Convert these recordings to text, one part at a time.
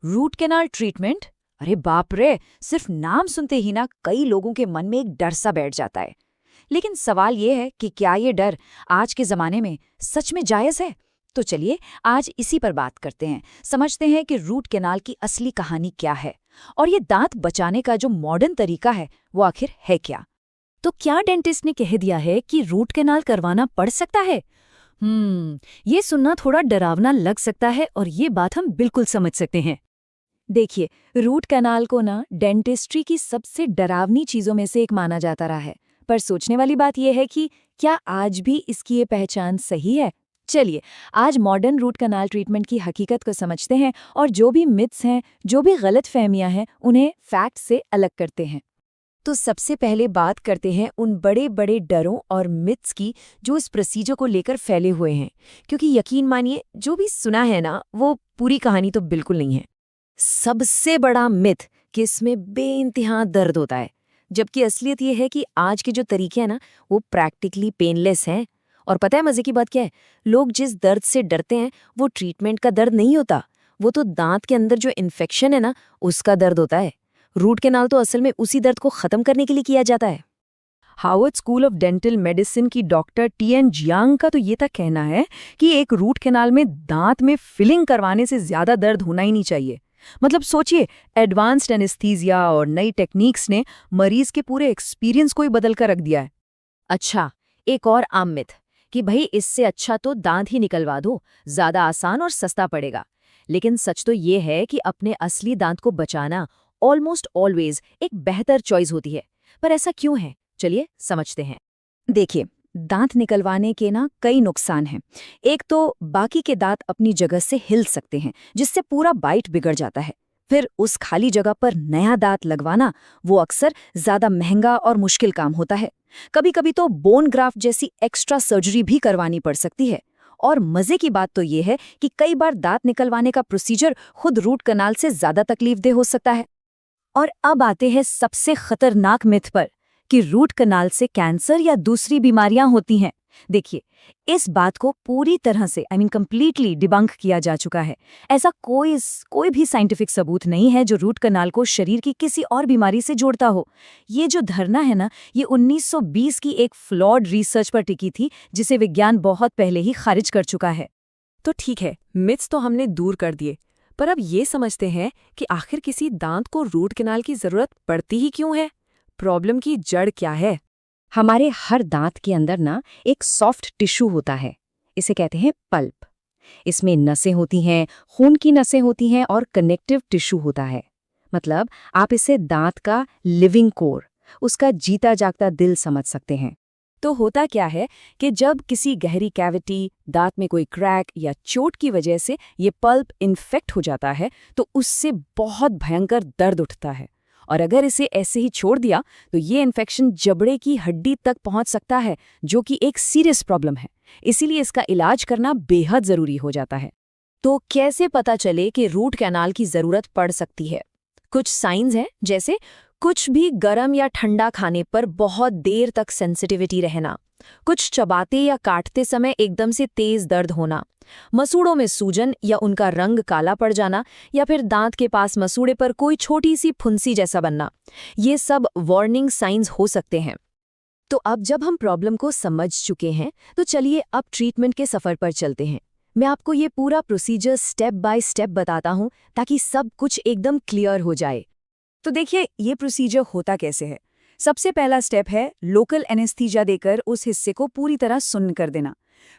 Root canal treatment? अरे बाप रे! सिर्फ नाम सुनते ही ना कई लोगों के मन में एक डर सा बैठ जाता है। लेकिन सवाल ये है कि क्या ये डर आज के ज़माने में सच में जायज़ है? तो चलिए आज इसी पर बात करते हैं, समझते हैं कि रूट कैनाल की असली कहानी क्या है और ये दांत बचाने का जो मॉडर्न तरीका है वो आखिर है क्या। तो क्या डेंटिस्ट ने कह दिया है कि रूट कैनाल करवाना पड़ सकता है? ये सुनना थोड़ा डरावना लग सकता है और ये बात हम बिल्कुल समझ सकते हैं। देखिए, रूट कैनाल को ना डेंटिस्ट्री की सबसे डरावनी चीज़ों में से एक माना जाता रहा है, पर सोचने वाली बात यह है कि क्या आज भी इसकी ये पहचान सही है? चलिए, आज मॉडर्न रूट कैनाल ट्रीटमेंट की हकीकत को समझते हैं और जो भी मिथ्स हैं, जो भी गलतफहमियां हैं, उन्हें फैक्ट से अलग करते हैं। तो सबसे पहले बात करते हैं उन बड़े बड़े डरों और मिथ्स की जो इस प्रोसीजर को लेकर फैले हुए हैं, क्योंकि यकीन मानिए जो भी सुना है ना वो पूरी कहानी तो बिल्कुल नहीं है। सबसे बड़ा मिथ कि इसमें बेइंतहा दर्द होता है, जबकि असलियत ये है कि आज के जो तरीके हैं ना वो प्रैक्टिकली पेनलेस हैं। और पता है मजे की बात क्या है? लोग जिस दर्द से डरते हैं वो ट्रीटमेंट का दर्द नहीं होता, वो तो दांत के अंदर जो इन्फेक्शन है ना उसका दर्द होता है। रूट कैनाल तो असल में उसी दर्द को खत्म करने के लिए किया जाता है। Harvard school of dental medicine की डॉक्टर टीएन जियांग का तो ये तक कहना है कि एक रूट कैनाल में दांत में फिलिंग करवाने से ज्यादा दर्द होना ही नहीं चाहिए। मतलब सोचिए, एडवांस्ड एनेस्थीसिया और नई टेक्निक्स ने मरीज के पूरे एक्सपीरियंस को ही बदल कर रख दिया है। अच्छा, एक और आम मिथ कि भाई इससे अच्छा तो दांत ही निकलवा दो, ज्यादा आसान और सस्ता पड़ेगा। लेकिन सच तो ये है कि अपने असली दांत को बचाना ऑलमोस्ट ऑलवेज एक बेहतर चॉइस होती है। पर ऐसा क्यों है? चलिए समझते हैं। देखिए, दांत निकलवाने के ना कई नुकसान हैं। एक तो बाकी के दांत अपनी जगह से हिल सकते हैं, जिससे पूरा बाइट बिगड़ जाता है। फिर उस खाली जगह पर नया दांत लगवाना वो अक्सर ज्यादा महंगा और मुश्किल काम होता है। कभी कभी तो बोन ग्राफ्ट जैसी एक्स्ट्रा सर्जरी भी करवानी पड़ सकती है। और मजे की बात तो ये है कि कई बार दांत निकलवाने का प्रोसीजर खुद रूट कैनाल से ज्यादा तकलीफदेह हो सकता है। और अब आते हैं सबसे खतरनाक मिथ पर कि रूट कैनाल से कैंसर या दूसरी बीमारियां होती हैं। देखिए, इस बात को पूरी तरह से कंप्लीटली डिबंक किया जा चुका है। ऐसा कोई भी साइंटिफिक सबूत नहीं है जो रूट कैनाल को शरीर की किसी और बीमारी से जोड़ता हो। ये जो धारणा है ना, ये 1920 की एक फ्लॉड रिसर्च पर टिकी थी, जिसे विज्ञान बहुत पहले ही खारिज कर चुका है। तो ठीक है, मिथ्स तो हमने दूर कर दिए, पर अब ये समझते हैं कि आखिर किसी दांत को रूट कैनाल की जरूरत पड़ती ही क्यों है। प्रॉब्लम की जड़ क्या है? हमारे हर दांत के अंदर ना एक सॉफ्ट टिश्यू होता है, इसे कहते हैं पल्प। इसमें नसें होती हैं, खून की नसें होती हैं और कनेक्टिव टिश्यू होता है। मतलब आप इसे दांत का लिविंग कोर, उसका जीता जागता दिल समझ सकते हैं। तो होता क्या है कि जब किसी गहरी कैविटी, दांत में कोई क्रैक या चोट की वजह से ये पल्प इन्फेक्ट हो जाता है तो उससे बहुत भयंकर दर्द उठता है। और अगर इसे ऐसे ही छोड़ दिया तो ये इन्फेक्शन जबड़े की हड्डी तक पहुंच सकता है, जो कि एक सीरियस प्रॉब्लम है। इसीलिए इसका इलाज करना बेहद जरूरी हो जाता है। तो कैसे पता चले कि रूट कैनाल की जरूरत पड़ सकती है? कुछ साइंस हैं, जैसे कुछ भी गर्म या ठंडा खाने पर बहुत देर तक सेंसिटिविटी रहना, कुछ चबाते या काटते समय एकदम से तेज दर्द होना, मसूड़ों में सूजन या उनका रंग काला पड़ जाना, या फिर दांत के पास मसूड़े पर कोई छोटी सी फुंसी जैसा बनना। ये सब वार्निंग साइंस हो सकते हैं। तो अब जब हम प्रॉब्लम को समझ चुके हैं तो चलिए अब ट्रीटमेंट के सफर पर चलते हैं। मैं आपको ये पूरा प्रोसीजर स्टेप बाय स्टेप बताता हूँ ताकि सब कुछ एकदम क्लियर हो जाए। तो देखिए, ये प्रोसीजर होता कैसे है। सबसे पहला स्टेप है लोकल एनेस्थीसिया देकर उस हिस्से को पूरी तरह सुन्न कर देना।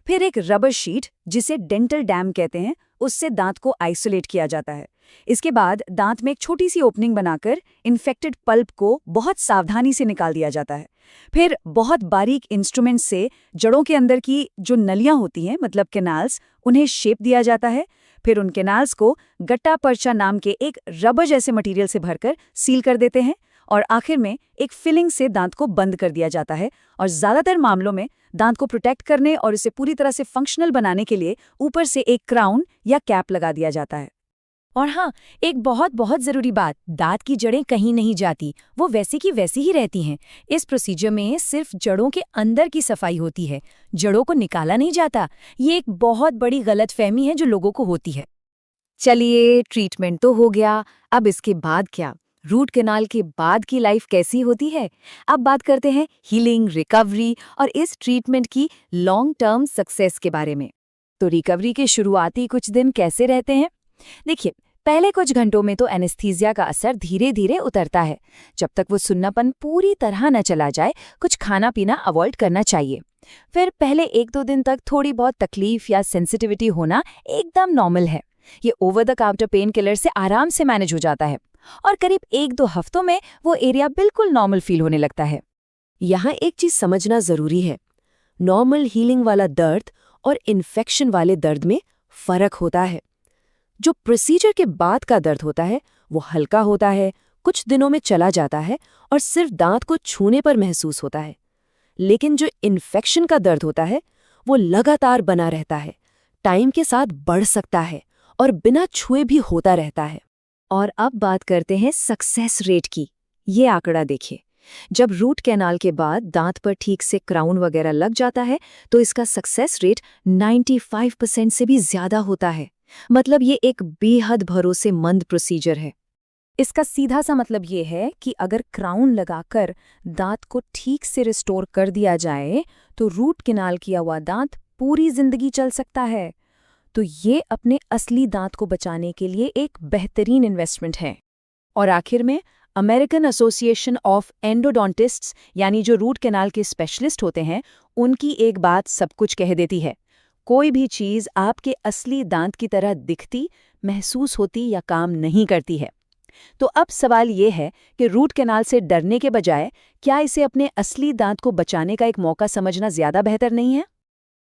फिर एक रबर शीट, जिसे डेंटल डैम कहते हैं, उससे दांत को आइसोलेट किया जाता है। इसके बाद दांत में एक छोटी सी ओपनिंग बनाकर इन्फेक्टेड पल्प को बहुत सावधानी से निकाल दिया जाता है। फिर बहुत बारीक इंस्ट्रूमेंट से जड़ों के अंदर की जो नलियां होती हैं, मतलब कैनाल्स, उन्हें शेप दिया जाता है। फिर उन कैनाल्स को गट्टा पर्चा नाम के एक रबर जैसे मटेरियल से भरकर सील कर देते हैं और आखिर में एक फिलिंग से दांत को बंद कर दिया जाता है। और ज्यादातर मामलों में दांत को प्रोटेक्ट करने और इसे पूरी तरह से फंक्शनल बनाने के लिए ऊपर से एक क्राउन या कैप लगा दिया जाता है। और हाँ, एक बहुत बहुत जरूरी बात, दांत की जड़ें कहीं नहीं जाती, वो वैसी की वैसी ही रहती हैं। इस प्रोसीजर में सिर्फ जड़ों के अंदर की सफाई होती है, जड़ों को निकाला नहीं जाता। ये एक बहुत बड़ी गलतफहमी है जो लोगों को होती है। चलिए, ट्रीटमेंट तो हो गया, अब इसके बाद क्या? रूट कैनाल के बाद की लाइफ कैसी होती है? अब बात करते हैं हीलिंग, रिकवरी और इस ट्रीटमेंट की लॉन्ग टर्म सक्सेस के बारे में। तो रिकवरी के शुरुआती कुछ दिन कैसे रहते हैं? देखिए, पहले कुछ घंटों में तो एनेस्थीसिया का असर धीरे धीरे उतरता है। जब तक वो सुन्नापन पूरी तरह न चला जाए, कुछ खाना पीना अवॉइड करना चाहिए। फिर पहले 1-2 दिन तक थोड़ी बहुत तकलीफ या सेंसिटिविटी होना एकदम नॉर्मल है। ये over the counter pain killer से आराम से मैनेज हो जाता है और करीब 1-2 हफ्तों में वो एरिया बिल्कुल नॉर्मल फील होने लगता है। यहाँ एक चीज समझना जरूरी है, नॉर्मल हीलिंग वाला दर्द और इन्फेक्शन वाले दर्द में फर्क होता है। जो प्रोसीजर के बाद का दर्द होता है वो हल्का होता है, कुछ दिनों में चला जाता है और सिर्फ दांत को छूने पर महसूस होता है। लेकिन जो इन्फेक्शन का दर्द होता है वो लगातार बना रहता है, टाइम के साथ बढ़ सकता है और बिना छुए भी होता रहता है। और अब बात करते हैं सक्सेस रेट की। ये आंकड़ा देखिए, जब रूट कैनाल के बाद दांत पर ठीक से क्राउन वगैरह लग जाता है तो इसका सक्सेस रेट 95% से भी ज्यादा होता है। मतलब ये एक बेहद भरोसेमंद प्रोसीजर है। इसका सीधा सा मतलब ये है कि अगर क्राउन लगाकर दांत को ठीक से रिस्टोर कर दिया जाए तो रूट कैनाल किया हुआ दांत पूरी जिंदगी चल सकता है। तो ये अपने असली दांत को बचाने के लिए एक बेहतरीन इन्वेस्टमेंट है। और आखिर में अमेरिकन एसोसिएशन ऑफ एंडोडोंटिस्ट्स यानी जो रूट कैनाल के स्पेशलिस्ट होते हैं, उनकी एक बात सब कुछ कह देती है। कोई भी चीज़ आपके असली दांत की तरह दिखती, महसूस होती या काम नहीं करती है। तो अब सवाल ये है कि रूट कैनाल से डरने के बजाय क्या इसे अपने असली दांत को बचाने का एक मौका समझना ज़्यादा बेहतर नहीं है?